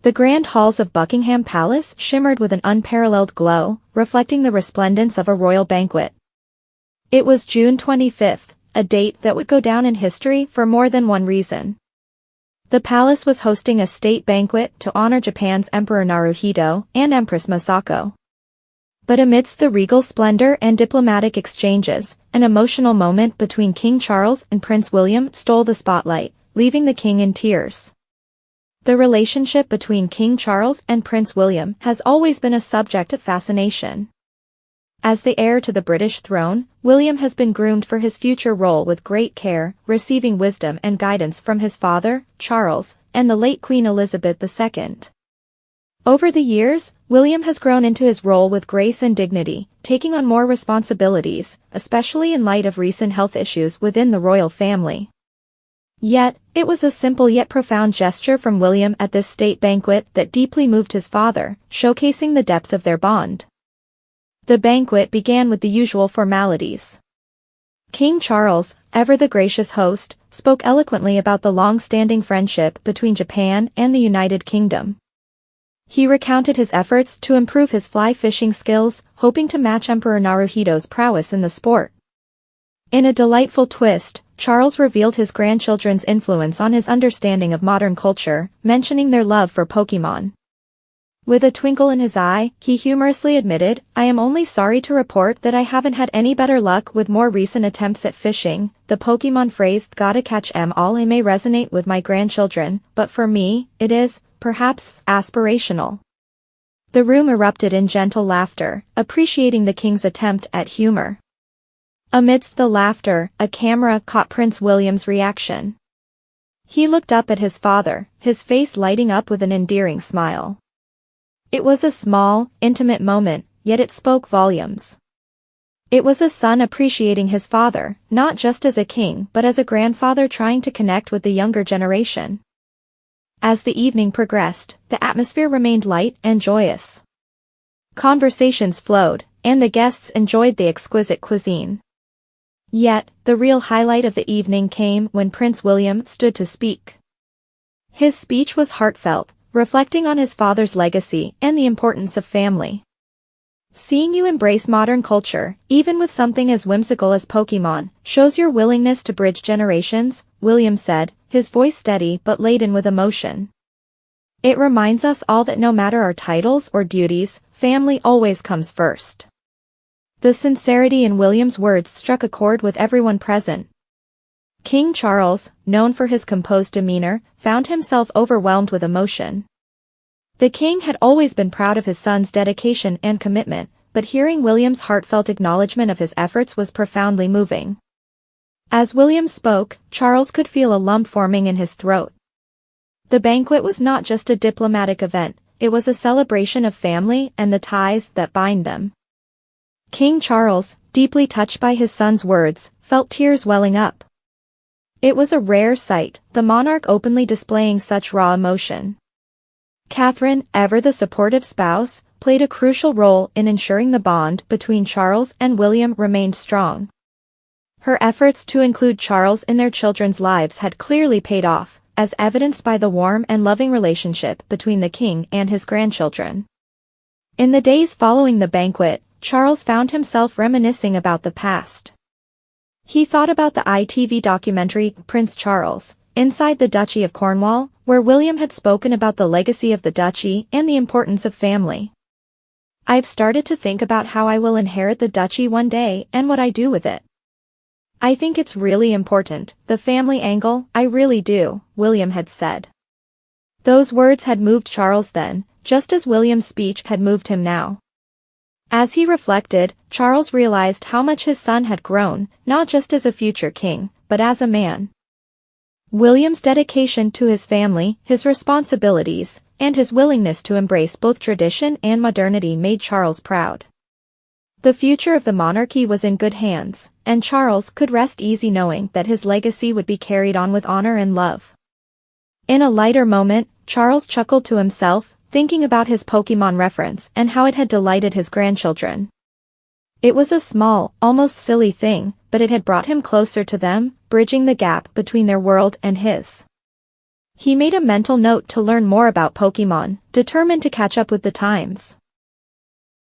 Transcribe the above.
The grand halls of Buckingham Palace shimmered with an unparalleled glow, reflecting the resplendence of a royal banquet. It was June 25th, a date that would go down in history for more than one reason. The palace was hosting a state banquet to honor Japan's Emperor Naruhito and Empress Masako. But amidst the regal splendor and diplomatic exchanges, an emotional moment between King Charles and Prince William stole the spotlight, leaving the king in tears. The relationship between King Charles and Prince William has always been a subject of fascination. As the heir to the British throne, William has been groomed for his future role with great care, receiving wisdom and guidance from his father, Charles, and the late Queen Elizabeth II. Over the years, William has grown into his role with grace and dignity, taking on more responsibilities, especially in light of recent health issues within the royal family. Yet, it was a simple yet profound gesture from William at this state banquet that deeply moved his father, showcasing the depth of their bond. The banquet began with the usual formalities. King Charles, ever the gracious host, spoke eloquently about the long-standing friendship between Japan and the United Kingdom. He recounted his efforts to improve his fly fishing skills, hoping to match Emperor Naruhito's prowess in the sport. In a delightful twist, Charles revealed his grandchildren's influence on his understanding of modern culture, mentioning their love for Pokémon. With a twinkle in his eye, he humorously admitted, "I am only sorry to report that I haven't had any better luck with more recent attempts at fishing. The Pokémon phrase, gotta catch 'em all, it may resonate with my grandchildren, but for me, it is, perhaps, aspirational." The room erupted in gentle laughter, appreciating the king's attempt at humor. Amidst the laughter, a camera caught Prince William's reaction. He looked up at his father, his face lighting up with an endearing smile. It was a small, intimate moment, yet it spoke volumes. It was a son appreciating his father, not just as a king but as a grandfather trying to connect with the younger generation. As the evening progressed, the atmosphere remained light and joyous. Conversations flowed, and the guests enjoyed the exquisite cuisine. Yet, the real highlight of the evening came when Prince William stood to speak. His speech was heartfelt, reflecting on his father's legacy and the importance of family. "Seeing you embrace modern culture, even with something as whimsical as Pokémon, shows your willingness to bridge generations," William said, his voice steady but laden with emotion. "It reminds us all that no matter our titles or duties, family always comes first." The sincerity in William's words struck a chord with everyone present. King Charles, known for his composed demeanor, found himself overwhelmed with emotion. The king had always been proud of his son's dedication and commitment, but hearing William's heartfelt acknowledgement of his efforts was profoundly moving. As William spoke, Charles could feel a lump forming in his throat. The banquet was not just a diplomatic event, it was a celebration of family and the ties that bind them. King Charles, deeply touched by his son's words, felt tears welling up. It was a rare sight, the monarch openly displaying such raw emotion. Catherine, ever the supportive spouse, played a crucial role in ensuring the bond between Charles and William remained strong. Her efforts to include Charles in their children's lives had clearly paid off, as evidenced by the warm and loving relationship between the king and his grandchildren. In the days following the banquet, Charles found himself reminiscing about the past. He thought about the ITV documentary, Prince Charles, Inside the Duchy of Cornwall, where William had spoken about the legacy of the duchy and the importance of family. "I've started to think about how I will inherit the duchy one day and what I do with it. I think it's really important, the family angle, I really do," William had said. Those words had moved Charles then, just as William's speech had moved him now. As he reflected, Charles realized how much his son had grown, not just as a future king, but as a man. William's dedication to his family, his responsibilities, and his willingness to embrace both tradition and modernity made Charles proud. The future of the monarchy was in good hands, and Charles could rest easy knowing that his legacy would be carried on with honor and love. In a lighter moment, Charles chuckled to himself, thinking about his Pokémon reference and how it had delighted his grandchildren. It was a small, almost silly thing, but it had brought him closer to them, bridging the gap between their world and his. He made a mental note to learn more about Pokémon, determined to catch up with the times.